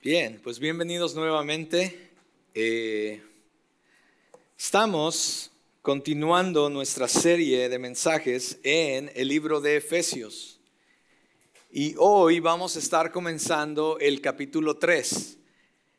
Bien, pues bienvenidos nuevamente. Estamos continuando nuestra serie de mensajes en el libro de Efesios. Y hoy vamos a estar comenzando el capítulo 3.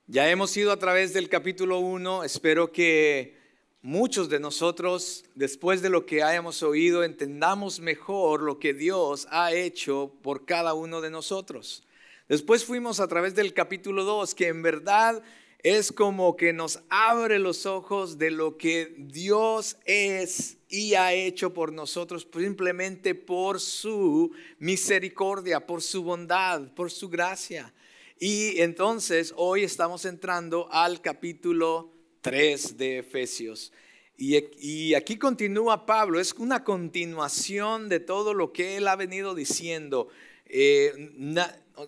Ya hemos ido a través del capítulo 1. Espero que muchos de nosotros, después de lo que hayamos oído, entendamos mejor lo que Dios ha hecho por cada uno de nosotros. Después fuimos a través del capítulo 2, que en verdad es como que nos abre los ojos de lo que Dios es y ha hecho por nosotros, simplemente por su misericordia, por su bondad, por su gracia. Y entonces hoy estamos entrando al capítulo 3 de Efesios. Y aquí continúa Pablo, es una continuación de todo lo que él ha venido diciendo.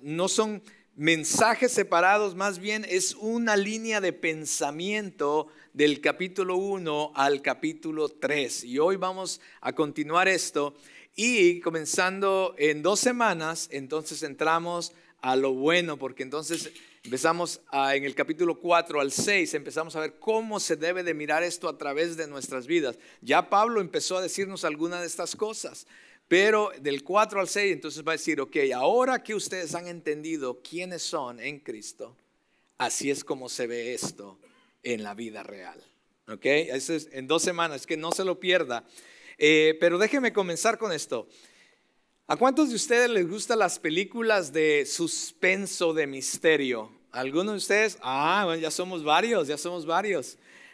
No son mensajes separados, más bien es una línea de pensamiento del capítulo 1 al capítulo 3. Y hoy vamos a continuar esto y comenzando en 2 semanas, entonces entramos a lo bueno, porque entonces empezamos en el capítulo 4 al 6, empezamos a ver cómo se debe de mirar esto a través de nuestras vidas. Ya Pablo empezó a decirnos algunas de estas cosas. Pero del 4 al 6 entonces va a decir, ok, ahora que ustedes han entendido quiénes son en Cristo, así es como se ve esto en la vida real. Ok, eso es en 2 semanas, que no se lo pierda. Pero déjenme comenzar con esto. ¿A cuántos de ustedes les gustan las películas de suspenso, de misterio? ¿Algunos de ustedes? Bueno, ya somos varios.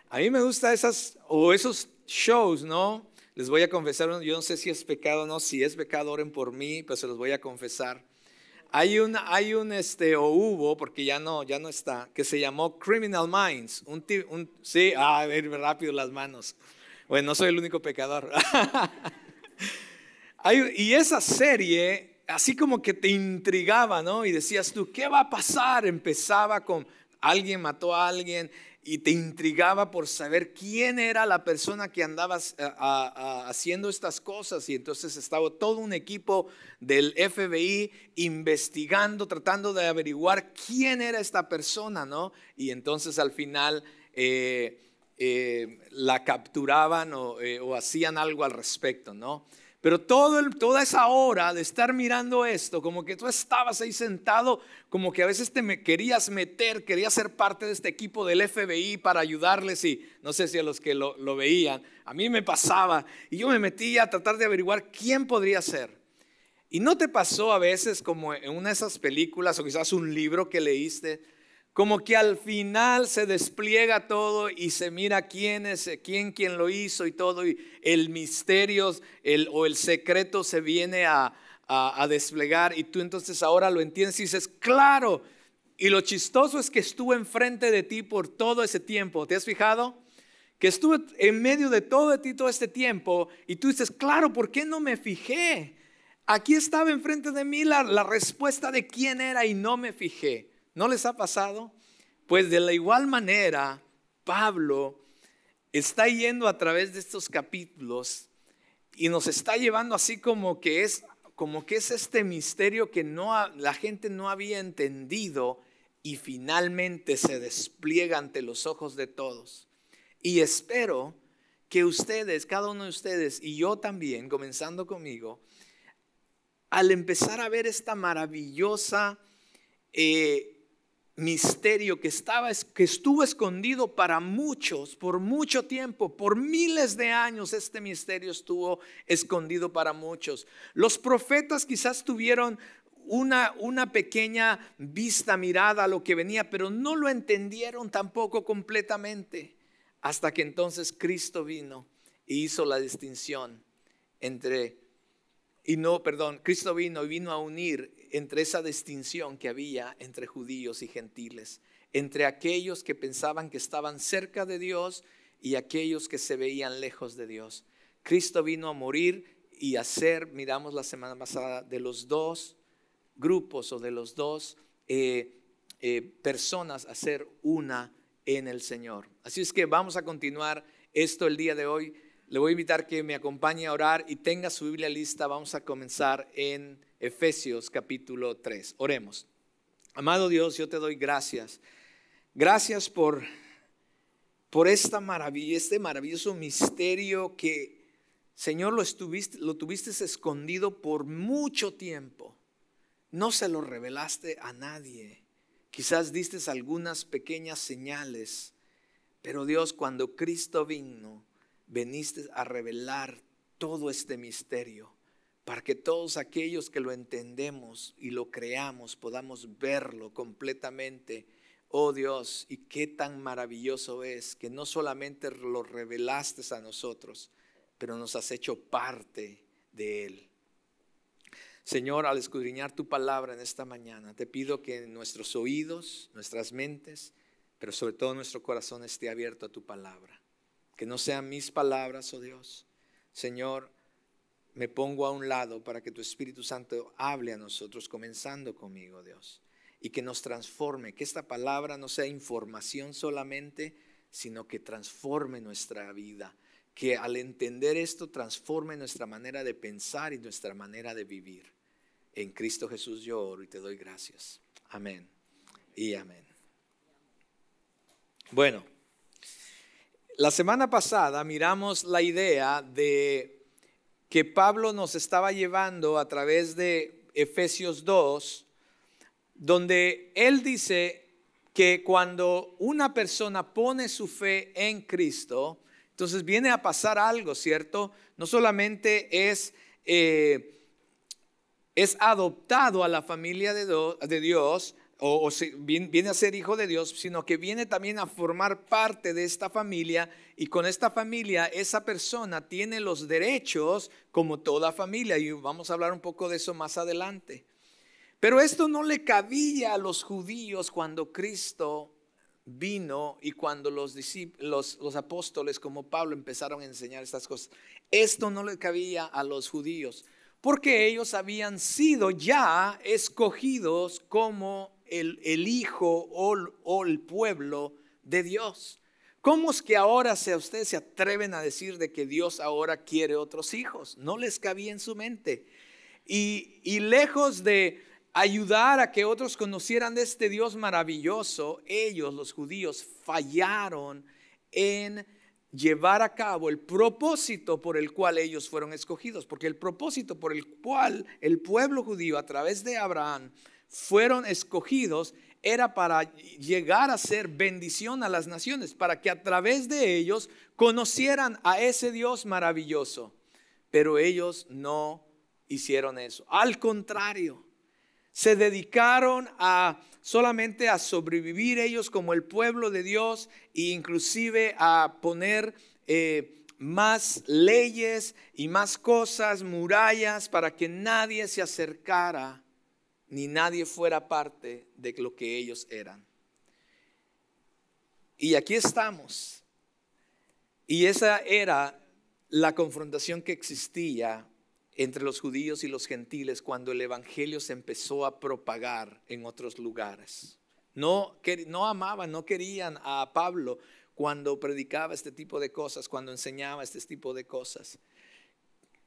A mí me gustan esos shows, ¿no? Les voy a confesar, yo no sé si es pecado o no, si es pecado oren por mí, pues se los voy a confesar. Hay un hubo, porque ya no está, que se llamó Criminal Minds. Sí, a ver rápido las manos. Bueno, no soy el único pecador. Y esa serie, así como que te intrigaba, ¿no? Y decías tú, ¿qué va a pasar? Empezaba con alguien mató a alguien y te intrigaba por saber quién era la persona que andaba haciendo estas cosas. Y entonces estaba todo un equipo del FBI investigando, tratando de averiguar quién era esta persona, ¿no? Y entonces al final la capturaban o hacían algo al respecto, ¿no? Pero toda esa hora de estar mirando esto, como que tú estabas ahí sentado, como que a veces querías ser parte de este equipo del FBI para ayudarles. Y no sé si a los que lo veían, a mí me pasaba y yo me metía a tratar de averiguar quién podría ser. ¿Y no te pasó a veces como en una de esas películas o quizás un libro que leíste, como que al final se despliega todo y se mira quién lo hizo y todo, y el misterio o el secreto se viene a desplegar, y tú entonces ahora lo entiendes y dices, claro. Y lo chistoso es que estuve enfrente de ti por todo ese tiempo. ¿Te has fijado? Que estuve en medio de ti todo este tiempo, y tú dices, claro, ¿por qué no me fijé? Aquí estaba enfrente de mí la respuesta de quién era y no me fijé. ¿No les ha pasado? Pues de la igual manera, Pablo está yendo a través de estos capítulos y nos está llevando así como que es este misterio que la gente no había entendido, y finalmente se despliega ante los ojos de todos. Y espero que ustedes, cada uno de ustedes y yo también, comenzando conmigo, al empezar a ver esta maravillosa misterio que estuvo escondido para muchos por mucho tiempo, por miles de años, este misterio estuvo escondido para muchos. Los profetas quizás tuvieron una pequeña mirada a lo que venía, pero no lo entendieron tampoco completamente, hasta que entonces Cristo vino e hizo la distinción Cristo vino a unir entre esa distinción que había entre judíos y gentiles, entre aquellos que pensaban que estaban cerca de Dios y aquellos que se veían lejos de Dios. Cristo vino a morir y miramos la semana pasada, de los dos grupos o de los dos personas, a ser una en el Señor. Así es que vamos a continuar esto el día de hoy. Le voy a invitar que me acompañe a orar y tenga su Biblia lista. Vamos a comenzar en Efesios capítulo 3. Oremos. Amado Dios, yo te doy gracias. Gracias por esta maravilla, este maravilloso misterio que, Señor, lo tuviste escondido por mucho tiempo. No se lo revelaste a nadie. Quizás diste algunas pequeñas señales, pero Dios, cuando Cristo vino, veniste a revelar todo este misterio para que todos aquellos que lo entendemos y lo creamos podamos verlo completamente. Oh Dios, y qué tan maravilloso es que no solamente lo revelaste a nosotros, pero nos has hecho parte de Él. Señor, al escudriñar tu palabra en esta mañana, te pido que nuestros oídos, nuestras mentes, pero sobre todo nuestro corazón esté abierto a tu palabra. Que no sean mis palabras, oh Dios. Señor, me pongo a un lado para que tu Espíritu Santo hable a nosotros, comenzando conmigo, Dios. Y que nos transforme, que esta palabra no sea información solamente, sino que transforme nuestra vida. Que al entender esto transforme nuestra manera de pensar y nuestra manera de vivir. En Cristo Jesús yo oro y te doy gracias. Amén y amén. Bueno, la semana pasada miramos la idea de que Pablo nos estaba llevando a través de Efesios 2, donde él dice que cuando una persona pone su fe en Cristo, entonces viene a pasar algo, ¿cierto? No solamente es adoptado a la familia de Dios, o viene a ser hijo de Dios, sino que viene también a formar parte de esta familia, y con esta familia esa persona tiene los derechos como toda familia, y vamos a hablar un poco de eso más adelante. Pero esto no le cabía a los judíos cuando Cristo vino y cuando los apóstoles como Pablo empezaron a enseñar estas cosas. Esto no le cabía a los judíos porque ellos habían sido ya escogidos como el hijo o el pueblo de Dios. ¿Cómo es que ahora ustedes se atreven a decir de que Dios ahora quiere otros hijos? No les cabía en su mente. Y lejos de ayudar a que otros conocieran de este Dios maravilloso, ellos, los judíos, fallaron en llevar a cabo el propósito por el cual ellos fueron escogidos. Porque el propósito por el cual el pueblo judío a través de Abraham fueron escogidos era para llegar a ser bendición a las naciones, para que a través de ellos conocieran a ese Dios maravilloso. Pero ellos no hicieron eso. Al contrario, se dedicaron solamente a sobrevivir ellos como el pueblo de Dios, e inclusive a poner más leyes y más cosas, murallas, para que nadie se acercara ni nadie fuera parte de lo que ellos eran. Y aquí estamos. Y esa era la confrontación que existía entre los judíos y los gentiles cuando el evangelio se empezó a propagar en otros lugares. No amaban, no querían a Pablo cuando predicaba este tipo de cosas, cuando enseñaba este tipo de cosas.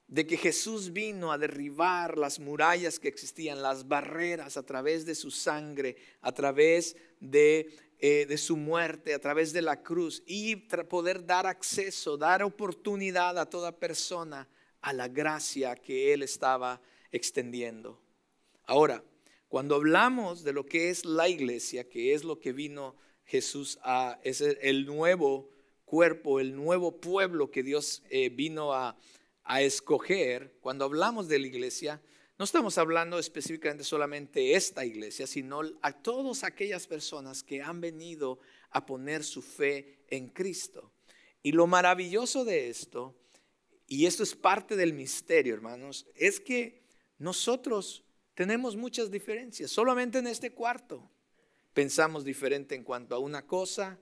De que Jesús vino a derribar las murallas que existían, las barreras a través de su sangre, a través de su muerte, a través de la cruz, y poder dar acceso, dar oportunidad a toda persona a la gracia que Él estaba extendiendo. Ahora, cuando hablamos de lo que es la iglesia, que es lo que vino Jesús es el nuevo cuerpo, el nuevo pueblo que Dios vino a escoger. Cuando hablamos de la iglesia, no estamos hablando específicamente solamente esta iglesia, sino a todas aquellas personas que han venido a poner su fe en Cristo. Y lo maravilloso de esto, y esto es parte del misterio, hermanos, es que nosotros tenemos muchas diferencias. Solamente en este cuarto pensamos diferente en cuanto a una cosa,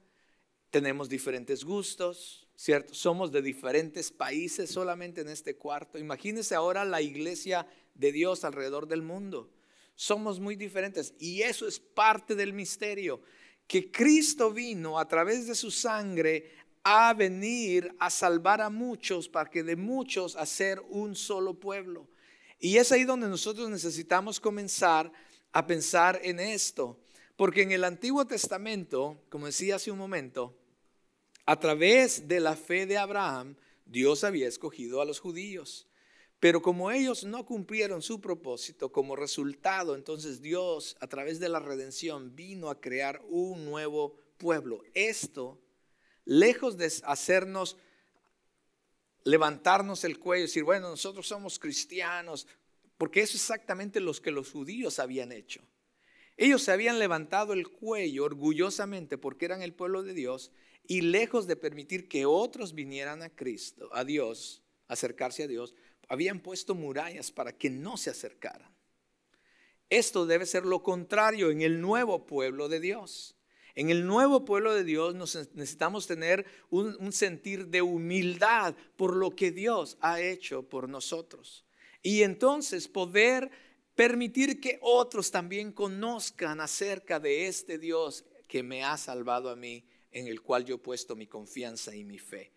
tenemos diferentes gustos, ¿cierto? Somos de diferentes países solamente en este cuarto. Imagínense ahora la iglesia de Dios alrededor del mundo. Somos muy diferentes y eso es parte del misterio, que Cristo vino a través de su sangre a venir a salvar a muchos, para que de muchos hacer un solo pueblo. Y es ahí donde nosotros necesitamos comenzar a pensar en esto. Porque en el Antiguo Testamento, como decía hace un momento, a través de la fe de Abraham, Dios había escogido a los judíos. Pero como ellos no cumplieron su propósito, como resultado, entonces Dios, a través de la redención, vino a crear un nuevo pueblo. Esto, lejos de hacernos levantarnos el cuello y decir, bueno, nosotros somos cristianos, porque eso es exactamente lo que los judíos habían hecho. Ellos se habían levantado el cuello orgullosamente porque eran el pueblo de Dios, y lejos de permitir que otros vinieran a Cristo, a Dios, acercarse a Dios, habían puesto murallas para que no se acercaran. Esto debe ser lo contrario en el nuevo pueblo de Dios. En el nuevo pueblo de Dios necesitamos tener un sentir de humildad por lo que Dios ha hecho por nosotros. Y entonces poder permitir que otros también conozcan acerca de este Dios que me ha salvado a mí, en el cual yo he puesto mi confianza y mi fe.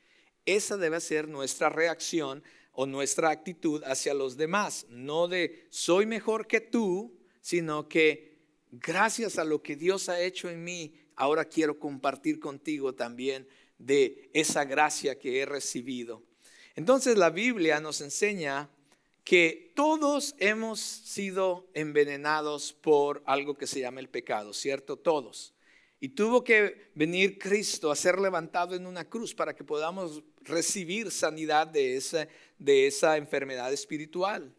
Esa debe ser nuestra reacción o nuestra actitud hacia los demás. No de soy mejor que tú, sino que gracias a lo que Dios ha hecho en mí, ahora quiero compartir contigo también de esa gracia que he recibido. Entonces la Biblia nos enseña que todos hemos sido envenenados por algo que se llama el pecado, ¿cierto? Todos. Y tuvo que venir Cristo a ser levantado en una cruz para que podamos recibir sanidad de esa enfermedad espiritual.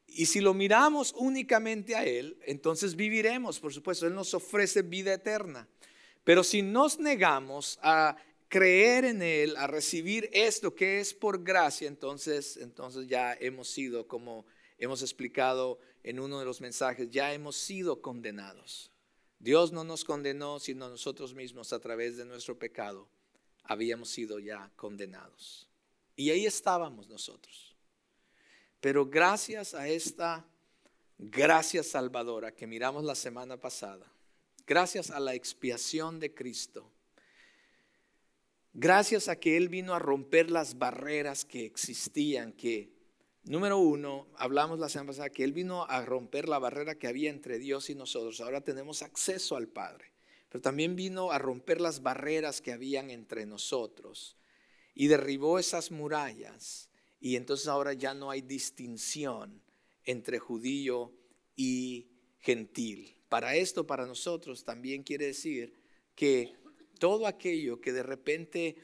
Y si lo miramos únicamente a Él, entonces viviremos, por supuesto, Él nos ofrece vida eterna. Pero si nos negamos a creer en Él, a recibir esto que es por gracia, entonces ya hemos sido, como hemos explicado en uno de los mensajes, ya hemos sido condenados. Dios no nos condenó, sino nosotros mismos a través de nuestro pecado habíamos sido ya condenados. Y ahí estábamos nosotros. Pero gracias a esta gracia salvadora que miramos la semana pasada, gracias a la expiación de Cristo, gracias a que Él vino a romper las barreras que existían, que número uno, hablamos la semana pasada que Él vino a romper la barrera que había entre Dios y nosotros. Ahora tenemos acceso al Padre, pero también vino a romper las barreras que habían entre nosotros y derribó esas murallas. Y entonces ahora ya no hay distinción entre judío y gentil. Para esto, para nosotros también quiere decir que todo aquello que de repente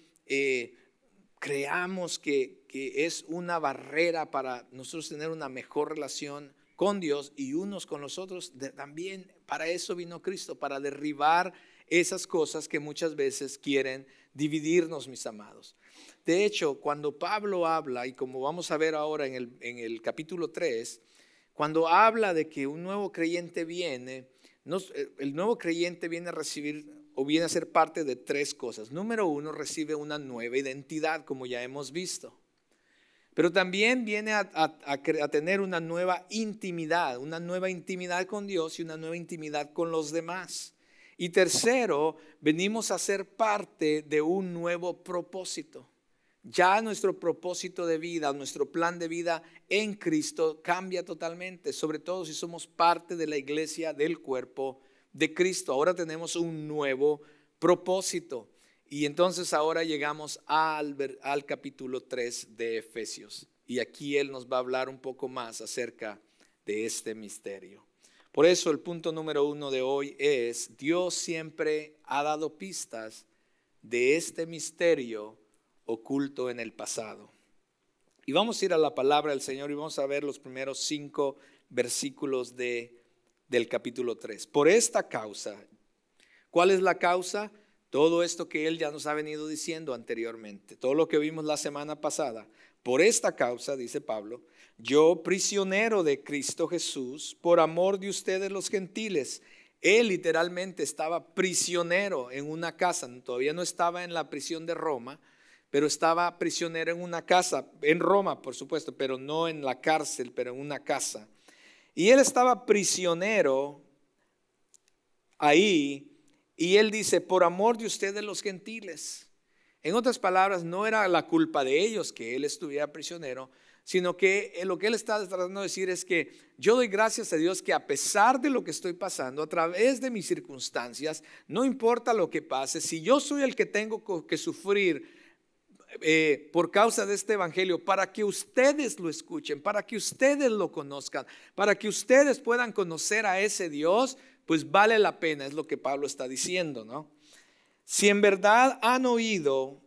creamos que es una barrera para nosotros tener una mejor relación con Dios y unos con los otros, también para eso vino Cristo, para derribar esas cosas que muchas veces quieren dividirnos, mis amados. De hecho, cuando Pablo habla, y como vamos a ver ahora en el capítulo 3, cuando habla de que un nuevo creyente viene, el nuevo creyente viene a recibir o viene a ser parte de tres cosas. Número uno, recibe una nueva identidad, como ya hemos visto. Pero también viene a tener una nueva intimidad con Dios y una nueva intimidad con los demás. Y tercero, venimos a ser parte de un nuevo propósito. Ya nuestro propósito de vida, nuestro plan de vida en Cristo cambia totalmente, sobre todo si somos parte de la iglesia del cuerpo de Cristo. Ahora tenemos un nuevo propósito. Y entonces ahora llegamos al capítulo 3 de Efesios. Y aquí Él nos va a hablar un poco más acerca de este misterio. Por eso el punto número 1 de hoy es: Dios siempre ha dado pistas de este misterio oculto en el pasado. Y vamos a ir a la palabra del Señor y vamos a ver los primeros 5 versículos del capítulo 3. Por esta causa, ¿cuál es la causa? Todo esto que Él ya nos ha venido diciendo anteriormente, todo lo que vimos la semana pasada. Por esta causa, dice Pablo, yo, prisionero de Cristo Jesús, por amor de ustedes los gentiles. Él literalmente estaba prisionero en una casa, todavía no estaba en la prisión de Roma, pero estaba prisionero en una casa, en Roma por supuesto, pero no en la cárcel, pero en una casa. Y él estaba prisionero ahí, y él dice, por amor de ustedes los gentiles. En otras palabras, no era la culpa de ellos que él estuviera prisionero, sino que lo que él está tratando de decir es que yo doy gracias a Dios que a pesar de lo que estoy pasando, a través de mis circunstancias, no importa lo que pase, si yo soy el que tengo que sufrir por causa de este evangelio, para que ustedes lo escuchen, para que ustedes lo conozcan, para que ustedes puedan conocer a ese Dios, pues vale la pena, es lo que Pablo está diciendo, ¿no? Si en verdad han oído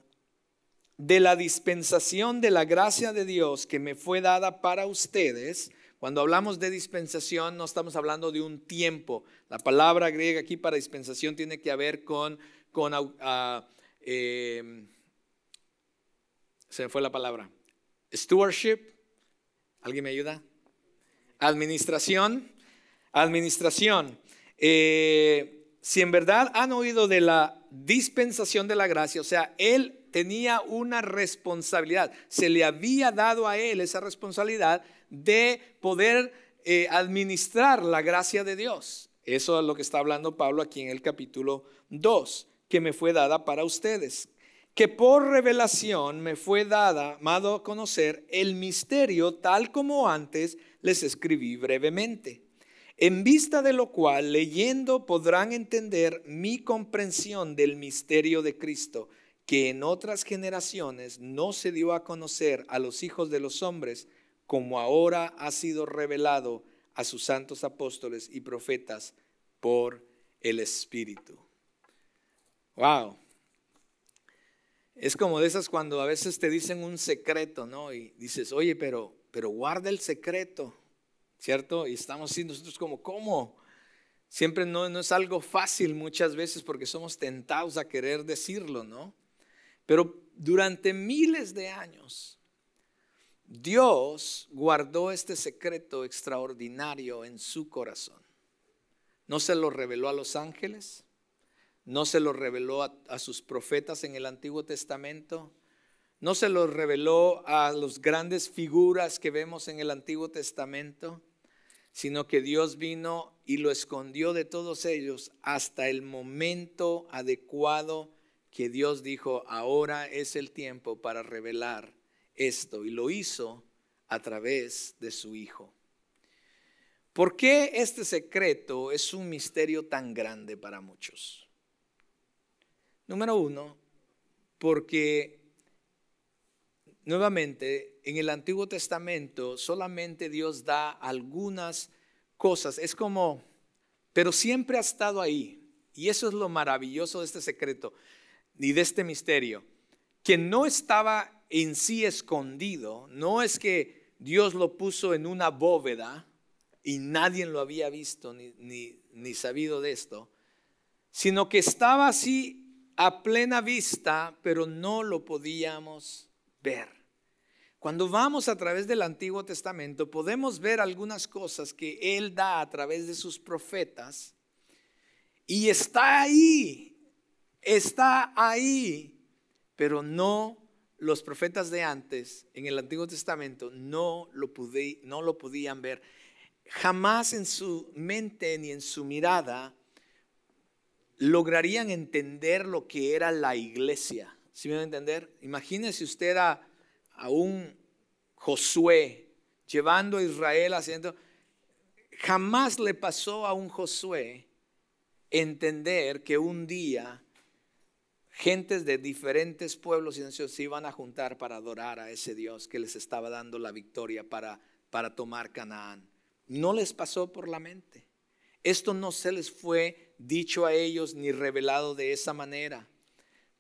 de la dispensación de la gracia de Dios que me fue dada para ustedes. Cuando hablamos de dispensación no estamos hablando de un tiempo. La palabra griega aquí para dispensación tiene que ver con se me fue la palabra, stewardship. ¿Alguien me ayuda? Administración. Si en verdad han oído de la dispensación de la gracia, o sea, él tenía una responsabilidad, se le había dado a él esa responsabilidad de poder administrar la gracia de Dios. Eso es lo que está hablando Pablo aquí en el capítulo 2, que me fue dada para ustedes, que por revelación me fue dado a conocer el misterio tal como antes les escribí brevemente, en vista de lo cual leyendo podrán entender mi comprensión del misterio de Cristo, que en otras generaciones no se dio a conocer a los hijos de los hombres, como ahora ha sido revelado a sus santos apóstoles y profetas por el Espíritu. Wow. Es como de esas cuando a veces te dicen un secreto, ¿no? Y dices, oye, pero guarda el secreto, ¿cierto? Y estamos así nosotros como, ¿cómo? Siempre no es algo fácil muchas veces porque somos tentados a querer decirlo, ¿no? Pero durante miles de años, Dios guardó este secreto extraordinario en su corazón. No se lo reveló a los ángeles, no se lo reveló a sus profetas en el Antiguo Testamento, no se lo reveló a las grandes figuras que vemos en el Antiguo Testamento, sino que Dios vino y lo escondió de todos ellos hasta el momento adecuado que Dios dijo, ahora es el tiempo para revelar esto, y lo hizo a través de su Hijo. ¿Por qué este secreto es un misterio tan grande para muchos? Número uno, porque nuevamente en el Antiguo Testamento solamente Dios da algunas cosas, es como, pero siempre ha estado ahí, y eso es lo maravilloso de este secreto y de este misterio, que no estaba en sí escondido, no es que Dios lo puso en una bóveda y nadie lo había visto ni sabido de esto, sino que estaba así a plena vista, pero no lo podíamos ver. Cuando vamos a través del Antiguo Testamento podemos ver algunas cosas que Él da a través de sus profetas, y está ahí, pero no, los profetas de antes en el Antiguo Testamento no lo podían ver. Jamás en su mente ni en su mirada lograrían entender lo que era la iglesia. ¿Sí me va a entender? Imagínese usted a un Josué llevando a Israel haciendo. Jamás le pasó a un Josué entender que un día gentes de diferentes pueblos y naciones se iban a juntar para adorar a ese Dios que les estaba dando la victoria para tomar Canaán. No les pasó por la mente. Esto no se les fue dicho a ellos ni revelado de esa manera.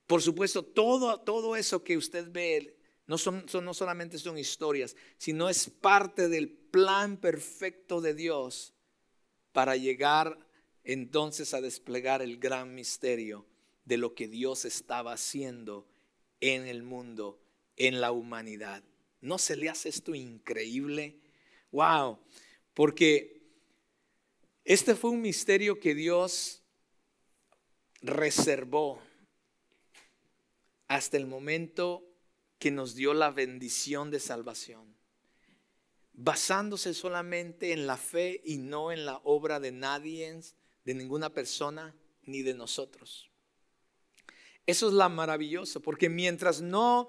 Por supuesto, todo eso que usted ve no solamente son historias, sino es parte del plan perfecto de Dios para llegar entonces a desplegar el gran misterio de lo que Dios estaba haciendo en el mundo, en la humanidad. ¿No se le hace esto increíble? Wow, porque este fue un misterio que Dios reservó hasta el momento que nos dio la bendición de salvación, basándose solamente en la fe y no en la obra de nadie, de ninguna persona, ni de nosotros. Eso es lo maravilloso, porque mientras no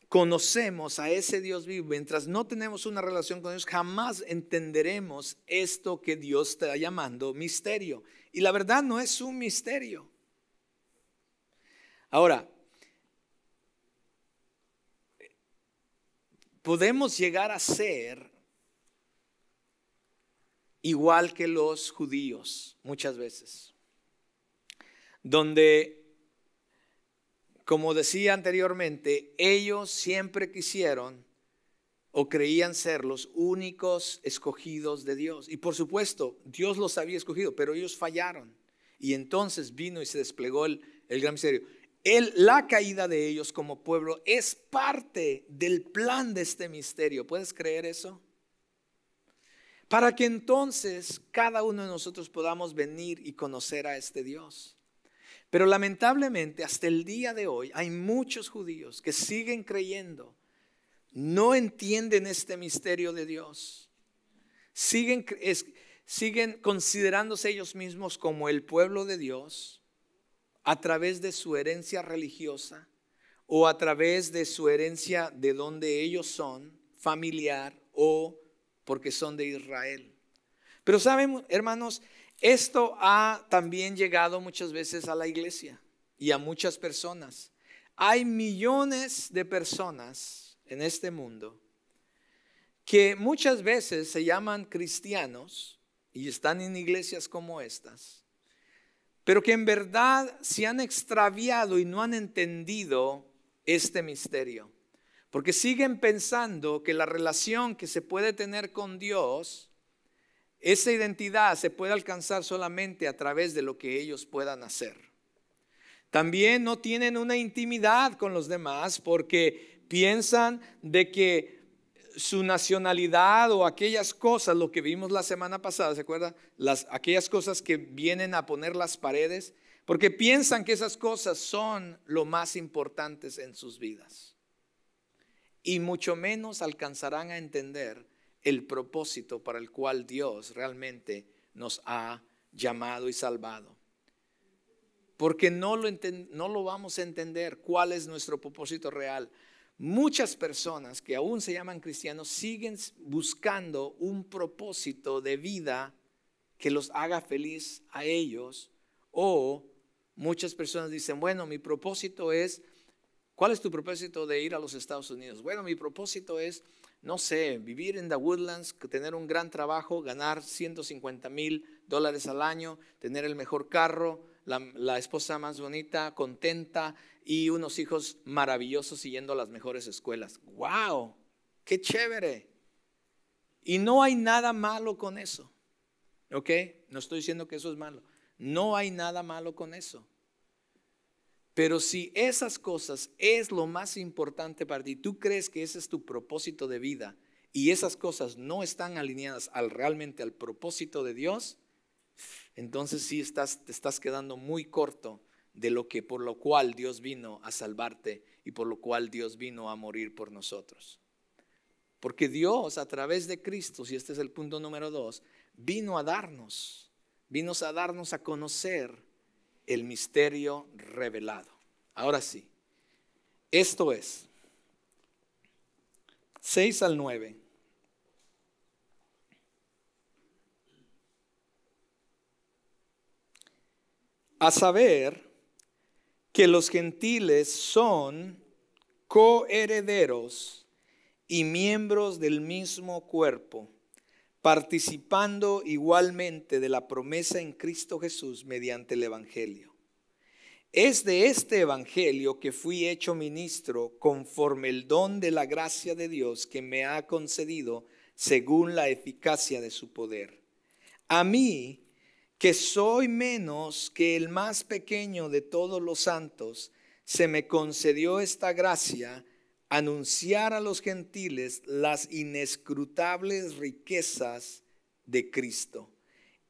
conocemos a ese Dios vivo, mientras no tenemos una relación con Dios, jamás entenderemos esto que Dios está llamando misterio. Y la verdad no es un misterio. Ahora, podemos llegar a ser igual que los judíos muchas veces, donde, como decía anteriormente, ellos siempre quisieron o creían ser los únicos escogidos de Dios. Y por supuesto, Dios los había escogido, pero ellos fallaron. Y entonces vino y se desplegó el gran misterio. La caída de ellos como pueblo es parte del plan de este misterio. ¿Puedes creer eso? Para que entonces cada uno de nosotros podamos venir y conocer a este Dios. Pero lamentablemente hasta el día de hoy hay muchos judíos que siguen creyendo, no entienden este misterio de Dios, siguen considerándose ellos mismos como el pueblo de Dios a través de su herencia religiosa o a través de su herencia de donde ellos son, familiar o porque son de Israel. Pero saben, hermanos, esto ha también llegado muchas veces a la iglesia y a muchas personas. Hay millones de personas en este mundo que muchas veces se llaman cristianos y están en iglesias como estas, pero que en verdad se han extraviado y no han entendido este misterio. Porque siguen pensando que la relación que se puede tener con Dios, esa identidad se puede alcanzar solamente a través de lo que ellos puedan hacer. También no tienen una intimidad con los demás porque piensan de que su nacionalidad o aquellas cosas, lo que vimos la semana pasada, ¿se acuerdan? Aquellas cosas que vienen a poner las paredes, porque piensan que esas cosas son lo más importantes en sus vidas. Y mucho menos alcanzarán a entender el propósito para el cual Dios realmente nos ha llamado y salvado. Porque no lo vamos a entender cuál es nuestro propósito real. Muchas personas que aún se llaman cristianos siguen buscando un propósito de vida que los haga feliz a ellos. O muchas personas dicen, bueno, mi propósito es... ¿Cuál es tu propósito de ir a los Estados Unidos? Bueno, mi propósito es, no sé, vivir en The Woodlands, tener un gran trabajo, ganar $150,000 al año, tener el mejor carro, la esposa más bonita, contenta y unos hijos maravillosos siguiendo las mejores escuelas. ¡Wow! ¡Qué chévere! Y no hay nada malo con eso. ¿Ok? No estoy diciendo que eso es malo. No hay nada malo con eso. Pero si esas cosas es lo más importante para ti, tú crees que ese es tu propósito de vida y esas cosas no están alineadas realmente al propósito de Dios, entonces sí te estás quedando muy corto de por lo cual Dios vino a salvarte y por lo cual Dios vino a morir por nosotros. Porque Dios a través de Cristo, y este es el punto número 2, vino a darnos a conocer el misterio revelado. Ahora sí, esto es 6 al 9. A saber que los gentiles son coherederos y miembros del mismo cuerpo, participando igualmente de la promesa en Cristo Jesús mediante el Evangelio. Es de este Evangelio que fui hecho ministro conforme el don de la gracia de Dios que me ha concedido según la eficacia de su poder. A mí, que soy menos que el más pequeño de todos los santos, se me concedió esta gracia, anunciar a los gentiles las inescrutables riquezas de Cristo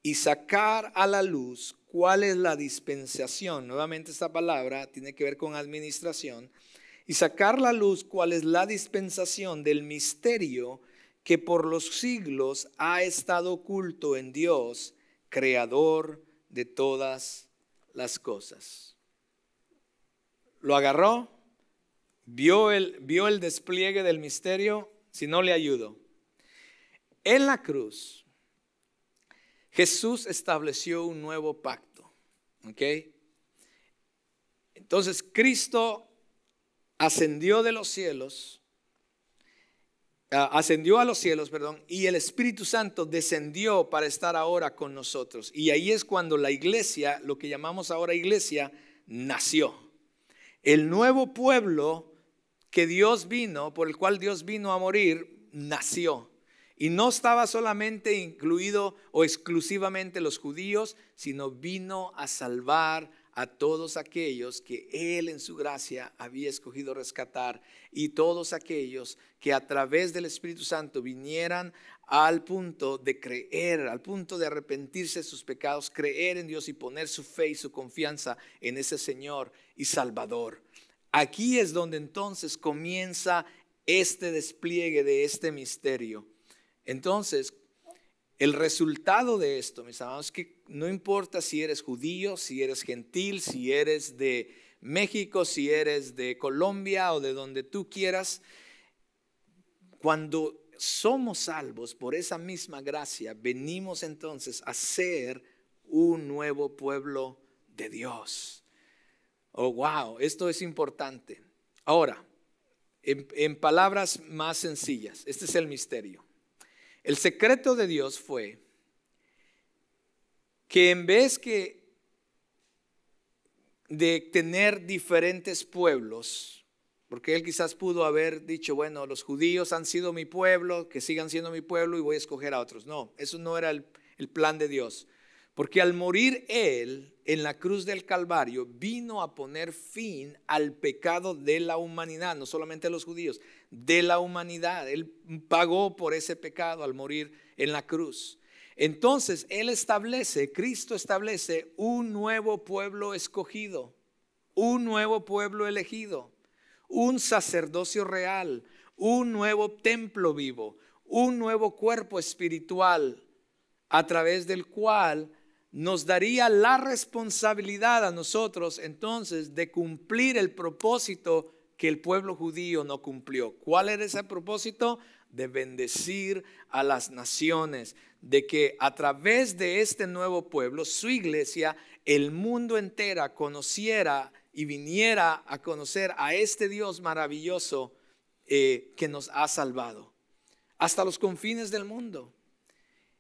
y sacar a la luz cuál es la dispensación. Nuevamente esta palabra tiene que ver con administración. Y sacar a la luz cuál es la dispensación del misterio que por los siglos ha estado oculto en Dios, creador de todas las cosas. ¿Lo agarró? ¿Vio el despliegue del misterio? Si no, le ayudo. En la cruz, Jesús estableció un nuevo pacto. ¿Ok? Entonces, Cristo ascendió a los cielos, y el Espíritu Santo descendió para estar ahora con nosotros. Y ahí es cuando la iglesia, lo que llamamos ahora iglesia, nació. El nuevo pueblo por el cual Dios vino a morir, nació. Y no estaba solamente incluido o exclusivamente los judíos, sino vino a salvar a todos aquellos que Él en su gracia había escogido rescatar, y todos aquellos que a través del Espíritu Santo vinieran al punto de creer, al punto de arrepentirse de sus pecados, creer en Dios y poner su fe y su confianza en ese Señor y Salvador. Aquí es donde entonces comienza este despliegue de este misterio. Entonces, el resultado de esto, mis amados, es que no importa si eres judío, si eres gentil, si eres de México, si eres de Colombia o de donde tú quieras, cuando somos salvos por esa misma gracia, venimos entonces a ser un nuevo pueblo de Dios. Oh, wow, esto es importante. Ahora, en palabras más sencillas, este es el misterio. El secreto de Dios fue que en vez de tener diferentes pueblos, porque Él quizás pudo haber dicho, bueno, los judíos han sido mi pueblo, que sigan siendo mi pueblo y voy a escoger a otros. No, eso no era el plan de Dios. Porque al morir Él en la cruz del Calvario, vino a poner fin al pecado de la humanidad, no solamente de los judíos, de la humanidad. Él pagó por ese pecado al morir en la cruz. Entonces Cristo establece un nuevo pueblo escogido, un nuevo pueblo elegido, un sacerdocio real, un nuevo templo vivo, un nuevo cuerpo espiritual, a través del cual nos daría la responsabilidad a nosotros entonces de cumplir el propósito que el pueblo judío no cumplió. ¿Cuál era ese propósito? De bendecir a las naciones, de que a través de este nuevo pueblo, su iglesia, el mundo entero conociera y viniera a conocer a este Dios maravilloso que nos ha salvado hasta los confines del mundo.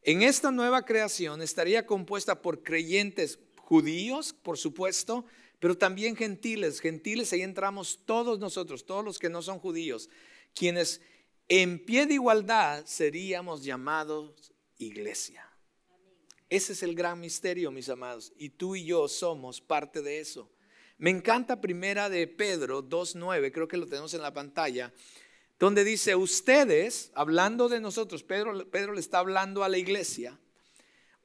En esta nueva creación estaría compuesta por creyentes judíos, por supuesto, pero también gentiles. Gentiles, ahí entramos todos nosotros, todos los que no son judíos, quienes en pie de igualdad seríamos llamados iglesia. Ese es el gran misterio, mis amados, y tú y yo somos parte de eso. Me encanta primera de Pedro 2:9, creo que lo tenemos en la pantalla, donde dice, ustedes, hablando de nosotros, Pedro le está hablando a la iglesia,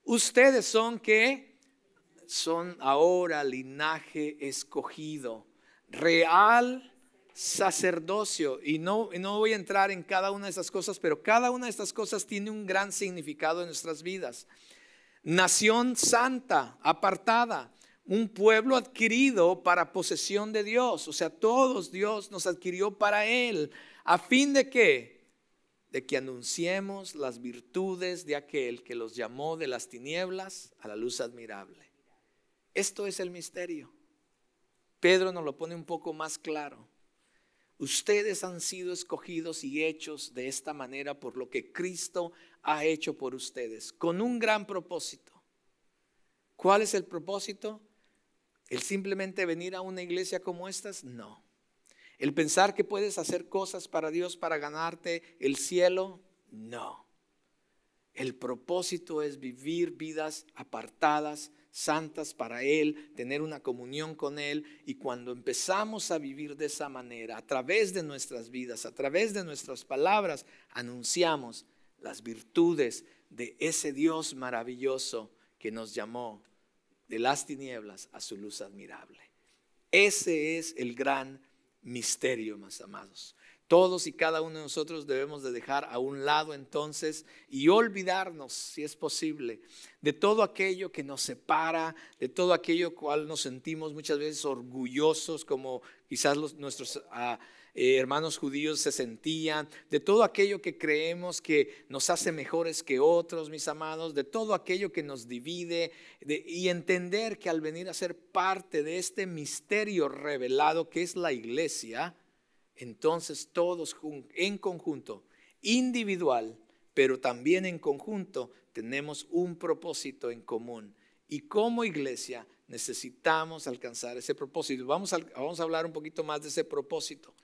ustedes son ¿qué? Son ahora linaje escogido, real sacerdocio. Y no voy a entrar en cada una de estas cosas, pero cada una de estas cosas tiene un gran significado en nuestras vidas. Nación santa, apartada, un pueblo adquirido para posesión de Dios. O sea, todos Dios nos adquirió para Él. ¿A fin de qué? De que anunciemos las virtudes de aquel que los llamó de las tinieblas a la luz admirable. Esto es el misterio. Pedro nos lo pone un poco más claro. Ustedes han sido escogidos y hechos de esta manera por lo que Cristo ha hecho por ustedes, con un gran propósito. ¿Cuál es el propósito? ¿El simplemente venir a una iglesia como estas? No. ¿El pensar que puedes hacer cosas para Dios para ganarte el cielo? No. El propósito es vivir vidas apartadas, santas para Él, tener una comunión con Él. Y cuando empezamos a vivir de esa manera, a través de nuestras vidas, a través de nuestras palabras, anunciamos las virtudes de ese Dios maravilloso que nos llamó de las tinieblas a su luz admirable. Ese es el gran misterio, mis amados. Todos y cada uno de nosotros debemos de dejar a un lado entonces y olvidarnos, si es posible, de todo aquello que nos separa, de todo aquello cual nos sentimos muchas veces orgullosos, como quizás nuestros hermanos judíos se sentían, de todo aquello que creemos que nos hace mejores que otros, mis amados, de todo aquello que nos divide, y entender que al venir a ser parte de este misterio revelado que es la iglesia, entonces todos en conjunto, individual, pero también en conjunto, tenemos un propósito en común. Y como iglesia necesitamos alcanzar ese propósito. Vamos a hablar un poquito más de ese propósito.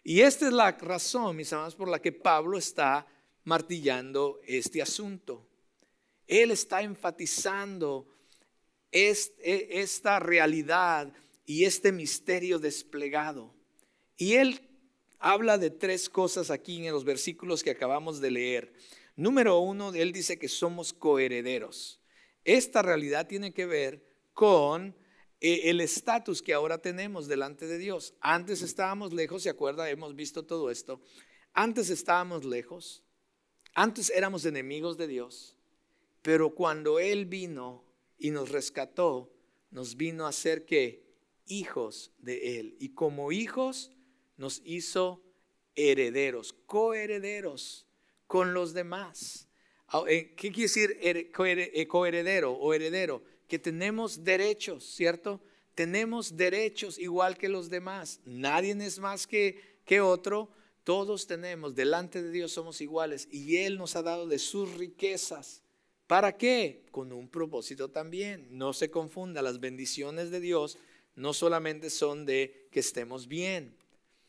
Y esta es la razón, mis amados, por la que Pablo está martillando este asunto. Él está enfatizando esta realidad y este misterio desplegado. Y él habla de tres cosas aquí en los versículos que acabamos de leer. Número uno, él dice que somos coherederos. Esta realidad tiene que ver con el estatus que ahora tenemos delante de Dios. Antes estábamos lejos, ¿se acuerda? Hemos visto todo esto. Antes estábamos lejos, antes éramos enemigos de Dios, pero cuando Él vino y nos rescató, nos vino a ser ¿qué? Hijos de Él. Y como hijos nos hizo herederos, coherederos con los demás. ¿Qué quiere decir coheredero o heredero? Que tenemos derechos, ¿cierto? Tenemos derechos igual que los demás. Nadie es más que otro. Todos tenemos, delante de Dios somos iguales. Y Él nos ha dado de sus riquezas. ¿Para qué? Con un propósito también. No se confunda, las bendiciones de Dios no solamente son de que estemos bien,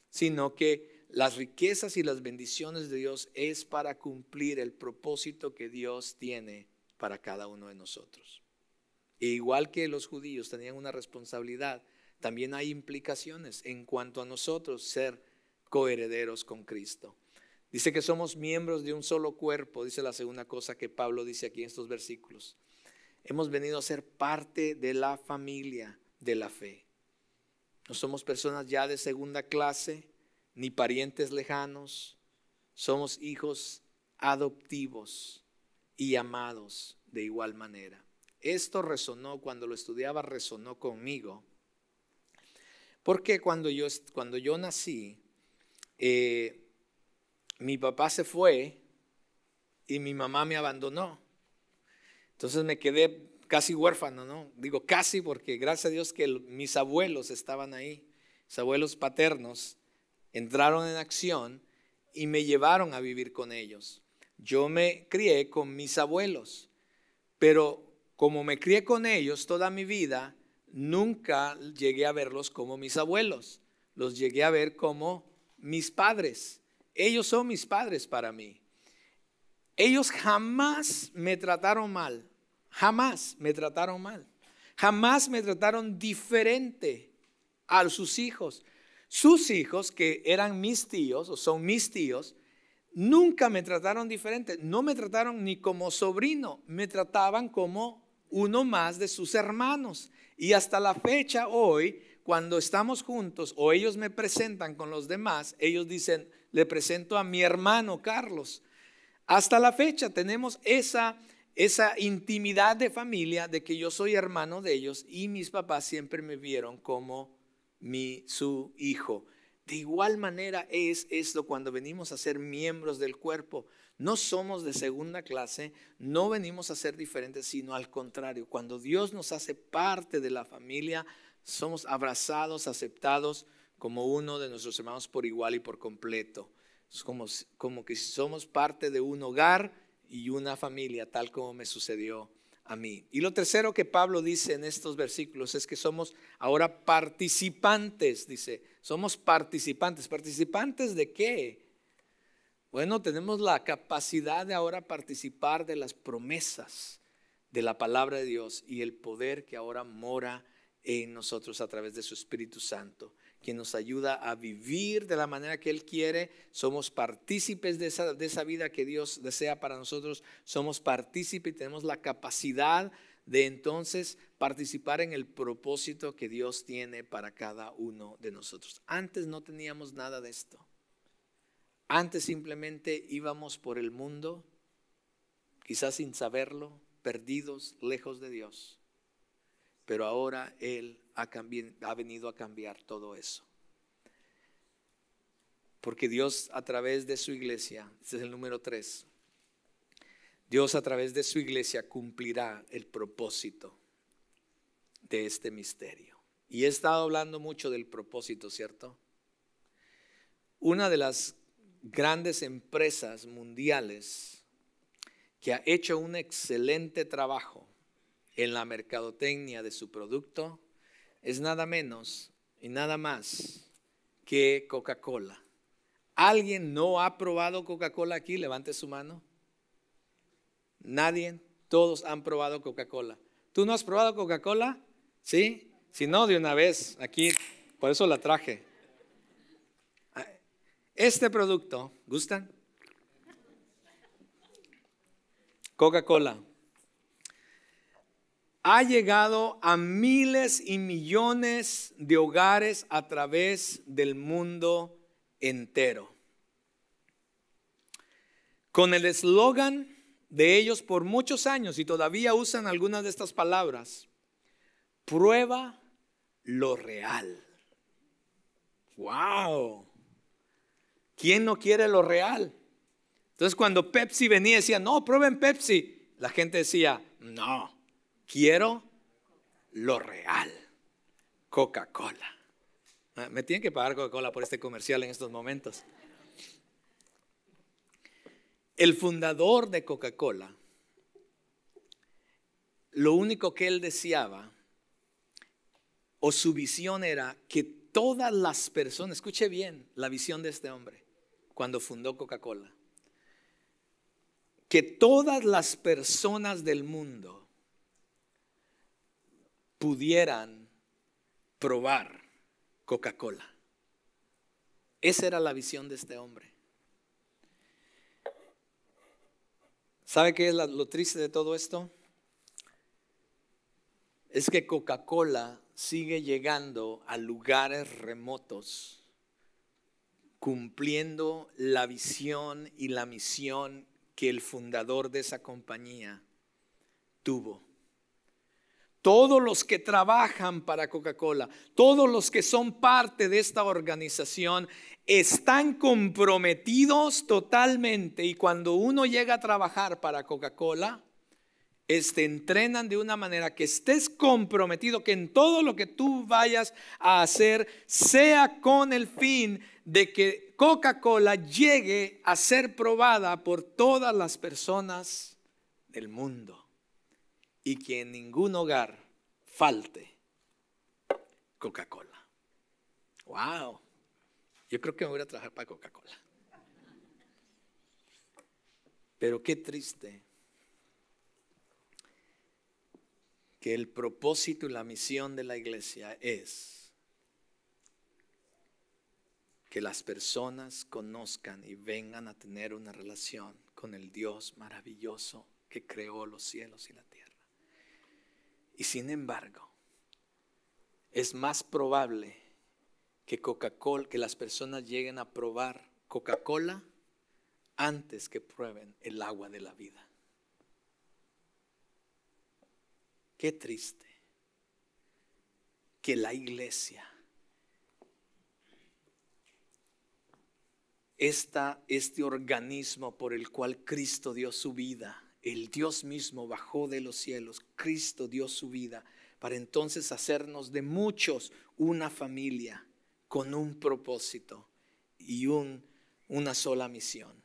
sino que las riquezas y las bendiciones de Dios es para cumplir el propósito que Dios tiene para cada uno de nosotros. E igual que los judíos tenían una responsabilidad, también hay implicaciones en cuanto a nosotros ser coherederos con Cristo. Dice que somos miembros de un solo cuerpo, dice la segunda cosa que Pablo dice aquí en estos versículos. Hemos venido a ser parte de la familia de la fe. No somos personas ya de segunda clase, ni parientes lejanos. Somos hijos adoptivos y amados de igual manera. Esto resonó, cuando lo estudiaba, resonó conmigo. Porque cuando yo nací, mi papá se fue y mi mamá me abandonó. Entonces me quedé casi huérfano, ¿no? Digo casi porque gracias a Dios que mis abuelos estaban ahí. Mis abuelos paternos entraron en acción y me llevaron a vivir con ellos. Yo me crié con mis abuelos, pero como me crié con ellos toda mi vida, nunca llegué a verlos como mis abuelos. Los llegué a ver como mis padres. Ellos son mis padres para mí. Ellos jamás me trataron mal. Jamás me trataron mal. Jamás me trataron diferente a sus hijos. Sus hijos, que eran mis tíos o son mis tíos, nunca me trataron diferente. No me trataron ni como sobrino, me trataban como uno más de sus hermanos. Y hasta la fecha hoy, cuando estamos juntos o ellos me presentan con los demás, ellos dicen, le presento a mi hermano Carlos. Hasta la fecha tenemos esa intimidad de familia de que yo soy hermano de ellos y mis papás siempre me vieron como su hijo. De igual manera es esto cuando venimos a ser miembros del cuerpo. No somos de segunda clase, no venimos a ser diferentes, sino al contrario. Cuando Dios nos hace parte de la familia, somos abrazados, aceptados como uno de nuestros hermanos por igual y por completo. Es como que somos parte de un hogar y una familia, tal como me sucedió a mí. Y lo tercero que Pablo dice en estos versículos es que somos ahora participantes, dice, somos participantes. ¿Participantes de qué? Bueno, tenemos la capacidad de ahora participar de las promesas de la palabra de Dios y el poder que ahora mora en nosotros a través de su Espíritu Santo, quien nos ayuda a vivir de la manera que Él quiere. Somos partícipes de esa vida que Dios desea para nosotros. Somos partícipes y tenemos la capacidad de entonces participar en el propósito que Dios tiene para cada uno de nosotros. Antes no teníamos nada de esto. Antes simplemente íbamos por el mundo, quizás sin saberlo, perdidos, lejos de Dios. Pero ahora Él ha venido a cambiar todo eso. Porque Dios a través de su iglesia, este es el número 3, Dios a través de su iglesia cumplirá el propósito de este misterio. Y he estado hablando mucho del propósito, ¿cierto? Una de las grandes empresas mundiales que ha hecho un excelente trabajo en la mercadotecnia de su producto es nada menos y nada más que Coca-Cola. ¿Alguien no ha probado Coca-Cola aquí? Levante su mano. Nadie, todos han probado Coca-Cola. ¿Tú no has probado Coca-Cola? ¿Sí? Si no, de una vez, aquí, por eso la traje. Este producto, ¿gustan? Coca-Cola ha llegado a miles y millones de hogares a través del mundo entero. Con el eslogan de ellos por muchos años, y todavía usan algunas de estas palabras: prueba lo real. ¡Wow! ¿Quién no quiere lo real? Entonces cuando Pepsi venía y decía, no, prueben Pepsi, la gente decía, no, quiero lo real. Coca-Cola. Me tienen que pagar Coca-Cola por este comercial en estos momentos. El fundador de Coca-Cola, lo único que él deseaba, o su visión era que todas las personas, escuche bien la visión de este hombre cuando fundó Coca-Cola, que todas las personas del mundo pudieran probar Coca-Cola. Esa era la visión de este hombre. ¿Sabe qué es lo triste de todo esto? Es que Coca-Cola sigue llegando a lugares remotos, cumpliendo la visión y la misión que el fundador de esa compañía tuvo. Todos los que trabajan para Coca-Cola, todos los que son parte de esta organización están comprometidos totalmente, y cuando uno llega a trabajar para Coca-Cola, entrenan de una manera que estés comprometido, que en todo lo que tú vayas a hacer sea con el fin de que Coca-Cola llegue a ser probada por todas las personas del mundo y que en ningún hogar falte Coca-Cola. Wow, yo creo que me voy a trabajar para Coca-Cola. Pero qué triste que el propósito y la misión de la iglesia es que las personas conozcan y vengan a tener una relación con el Dios maravilloso que creó los cielos y la tierra. Y sin embargo, es más probable que Coca-Cola, que las personas lleguen a probar Coca-Cola antes que prueben el agua de la vida. Qué triste que la iglesia, este organismo por el cual Cristo dio su vida, el Dios mismo bajó de los cielos, Cristo dio su vida para entonces hacernos de muchos una familia con un propósito y una sola misión.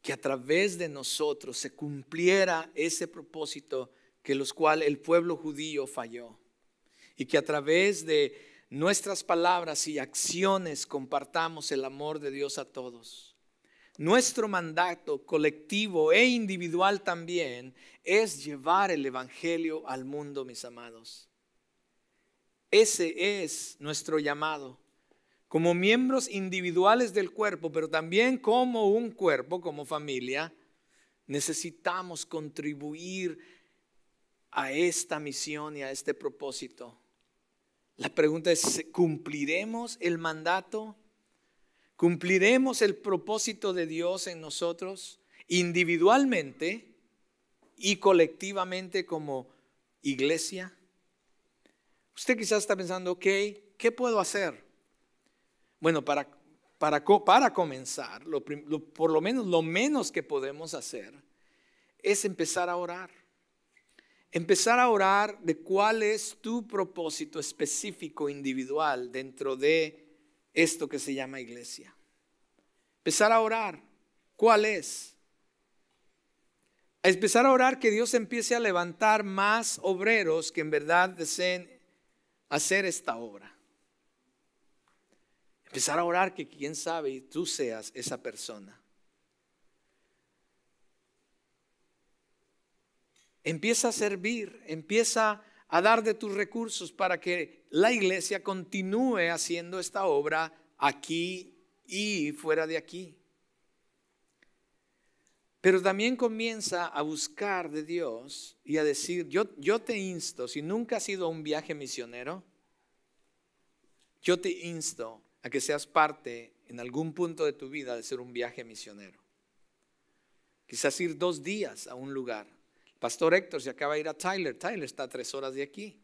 Que a través de nosotros se cumpliera ese propósito que los cuales el pueblo judío falló, y que a través de nuestras palabras y acciones compartamos el amor de Dios a todos. Nuestro mandato colectivo e individual también es llevar el evangelio al mundo, mis amados. Ese es nuestro llamado. Como miembros individuales del cuerpo, pero también como un cuerpo, como familia, necesitamos contribuir a esta misión y a este propósito. La pregunta es, ¿cumpliremos el mandato? ¿Cumpliremos el propósito de Dios en nosotros individualmente y colectivamente como iglesia? Usted quizás está pensando, ok, ¿qué puedo hacer? Bueno, para comenzar, por lo menos que podemos hacer es empezar a orar. Empezar a orar de cuál es tu propósito específico, individual, dentro de esto que se llama iglesia. Empezar a orar, ¿cuál es? A empezar a orar que Dios empiece a levantar más obreros que en verdad deseen hacer esta obra. Empezar a orar que quién sabe tú seas esa persona. Empieza a servir, empieza a dar de tus recursos para que la iglesia continúe haciendo esta obra aquí y fuera de aquí. Pero también comienza a buscar de Dios y a decir, yo te insto, si nunca has ido a un viaje misionero, yo te insto a que seas parte en algún punto de tu vida de hacer un viaje misionero. Quizás ir 2 días a un lugar. Pastor Héctor se acaba de ir a Tyler. Tyler está a 3 horas de aquí.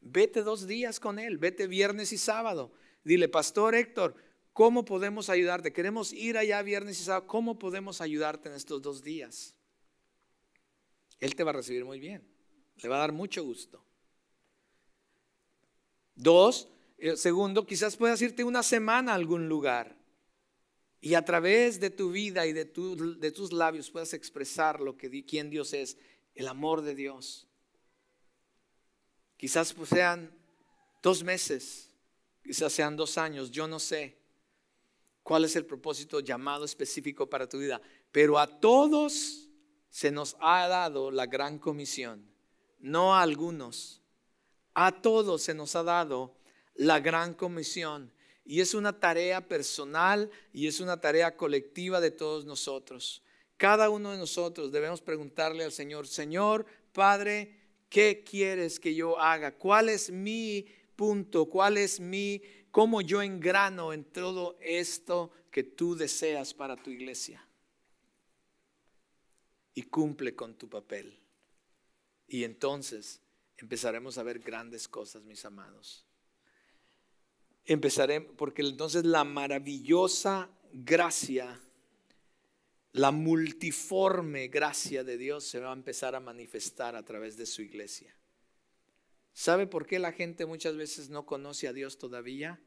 Vete 2 días con él. Vete viernes y sábado. Dile, Pastor Héctor, ¿cómo podemos ayudarte? Queremos ir allá viernes y sábado. ¿Cómo podemos ayudarte en estos 2 días? Él te va a recibir muy bien. Le va a dar mucho gusto. 2, segundo, quizás puedas irte una semana a algún lugar. Y a través de tu vida y de tus labios puedas expresar quién Dios es. El amor de Dios. Quizás sean 2 meses, quizás sean 2 años, yo no sé cuál es el propósito llamado específico para tu vida, pero a todos se nos ha dado la gran comisión, no a algunos, a todos se nos ha dado la gran comisión y es una tarea personal y es una tarea colectiva de todos nosotros. Cada uno de nosotros debemos preguntarle al Señor, Señor, Padre, ¿qué quieres que yo haga? ¿Cuál es mi punto? ¿Cómo yo engrano en todo esto que tú deseas para tu iglesia? Y cumple con tu papel. Y entonces empezaremos a ver grandes cosas, mis amados. Porque entonces la maravillosa gracia, la multiforme gracia de Dios se va a empezar a manifestar a través de su iglesia. ¿Sabe por qué la gente muchas veces no conoce a Dios todavía?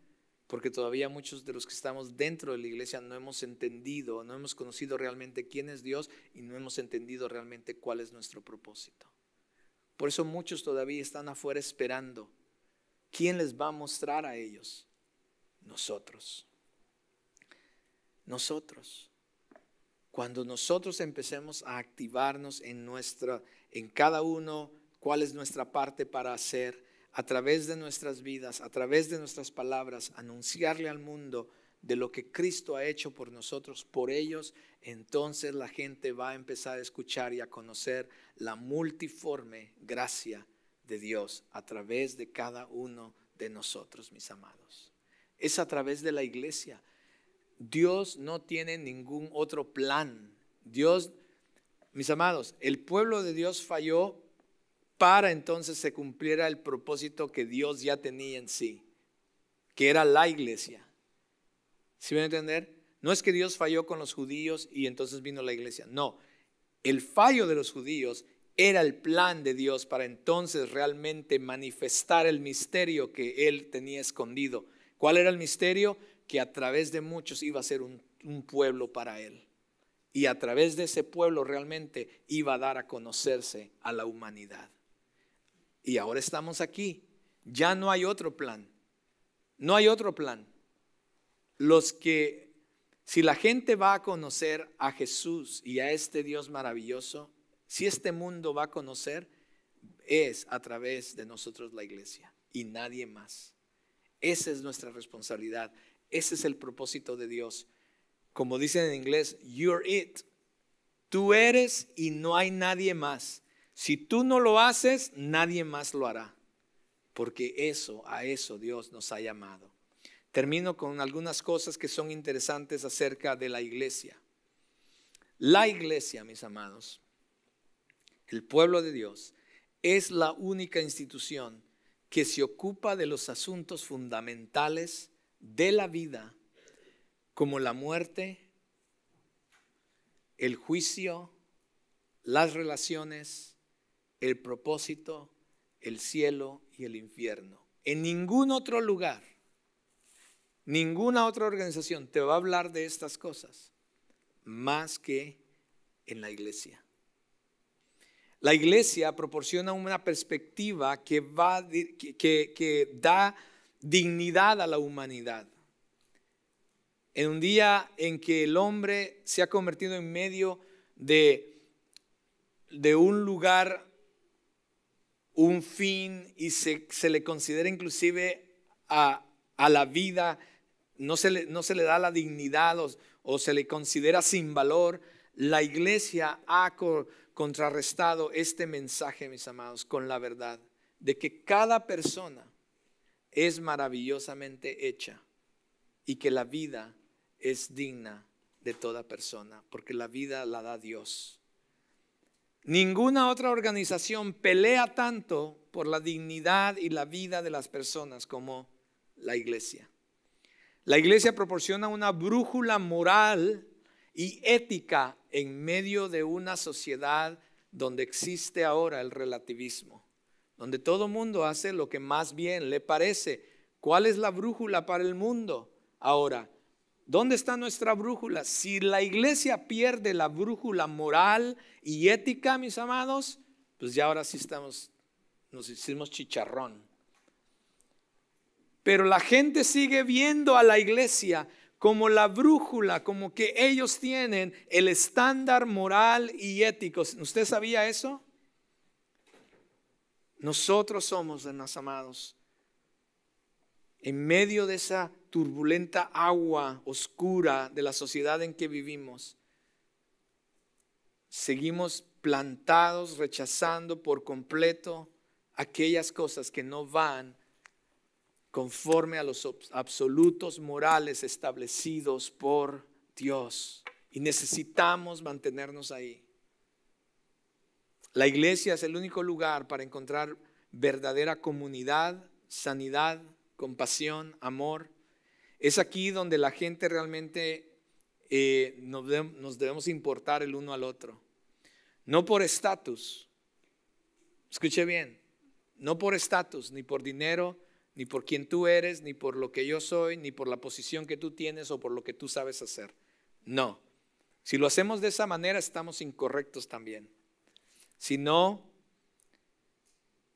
Porque todavía muchos de los que estamos dentro de la iglesia no hemos entendido, no hemos conocido realmente quién es Dios y no hemos entendido realmente cuál es nuestro propósito. Por eso muchos todavía están afuera esperando. ¿Quién les va a mostrar a ellos? Nosotros. Cuando nosotros empecemos a activarnos en cada uno, cuál es nuestra parte para hacer, a través de nuestras vidas, a través de nuestras palabras, anunciarle al mundo de lo que Cristo ha hecho por nosotros, por ellos, entonces la gente va a empezar a escuchar y a conocer la multiforme gracia de Dios a través de cada uno de nosotros, mis amados. Es a través de la iglesia. Dios no tiene ningún otro plan. Dios, mis amados, el pueblo de Dios falló para entonces se cumpliera el propósito que Dios ya tenía en sí, que era la iglesia. ¿Sí van a entender? No es que Dios falló con los judíos y entonces vino la iglesia. No, el fallo de los judíos era el plan de Dios para entonces realmente manifestar el misterio que Él tenía escondido. ¿Cuál era el misterio? Que a través de muchos iba a ser un pueblo para Él. Y a través de ese pueblo realmente iba a dar a conocerse a la humanidad. Y ahora estamos aquí. Ya no hay otro plan. No hay otro plan. Si la gente va a conocer a Jesús y a este Dios maravilloso, si este mundo va a conocer, es a través de nosotros la iglesia y nadie más. Esa es nuestra responsabilidad. Ese es el propósito de Dios. Como dicen en inglés, you're it. Tú eres y no hay nadie más. Si tú no lo haces, nadie más lo hará. Porque a eso Dios nos ha llamado. Termino con algunas cosas que son interesantes acerca de la iglesia. La iglesia, mis amados, el pueblo de Dios, es la única institución que se ocupa de los asuntos fundamentales de la vida como la muerte, el juicio, las relaciones, el propósito, el cielo y el infierno. En ningún otro lugar, ninguna otra organización te va a hablar de estas cosas más que en la iglesia. La iglesia proporciona una perspectiva que da dignidad a la humanidad. En un día en que el hombre se ha convertido en medio de un lugar, un fin, y se le considera inclusive a la vida, no se le da la dignidad o se le considera sin valor. La iglesia ha contrarrestado este mensaje, mis amados, con la verdad de que cada persona es maravillosamente hecha y que la vida es digna de toda persona, porque la vida la da Dios. Ninguna otra organización pelea tanto por la dignidad y la vida de las personas como la iglesia. La iglesia proporciona una brújula moral y ética en medio de una sociedad donde existe ahora el relativismo, donde todo mundo hace lo que más bien le parece. ¿Cuál es la brújula para el mundo ahora? ¿Dónde está nuestra brújula? Si la iglesia pierde la brújula moral y ética, mis amados, pues ya ahora sí nos hicimos chicharrón. Pero la gente sigue viendo a la iglesia como la brújula, como que ellos tienen el estándar moral y ético. ¿Usted sabía eso? Nosotros somos, mis amados, en medio de esa turbulenta agua oscura de la sociedad en que vivimos, seguimos plantados, rechazando por completo aquellas cosas que no van conforme a los absolutos morales establecidos por Dios. Y necesitamos mantenernos ahí. La iglesia es el único lugar para encontrar verdadera comunidad, sanidad, compasión, amor. Es aquí donde la gente realmente nos debemos importar el uno al otro. No por estatus, escuche bien, no por estatus, ni por dinero, ni por quien tú eres, ni por lo que yo soy, ni por la posición que tú tienes o por lo que tú sabes hacer. No, si lo hacemos de esa manera estamos incorrectos también. Sino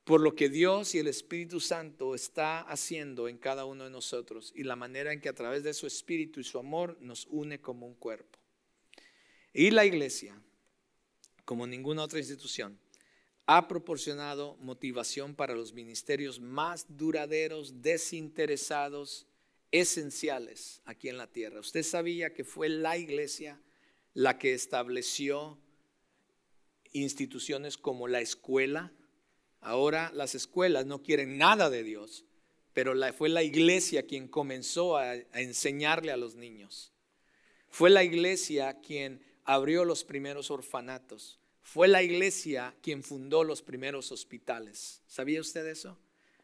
por lo que Dios y el Espíritu Santo está haciendo en cada uno de nosotros y la manera en que a través de su Espíritu y su amor nos une como un cuerpo. Y la iglesia, como ninguna otra institución, ha proporcionado motivación para los ministerios más duraderos, desinteresados, esenciales aquí en la tierra. ¿Usted sabía que fue la iglesia la que estableció instituciones como la escuela? Ahora las escuelas no quieren nada de Dios, pero fue la iglesia quien comenzó a enseñarle a los niños. Fue la iglesia quien abrió los primeros orfanatos. Fue la iglesia quien fundó los primeros hospitales. ¿Sabía usted eso?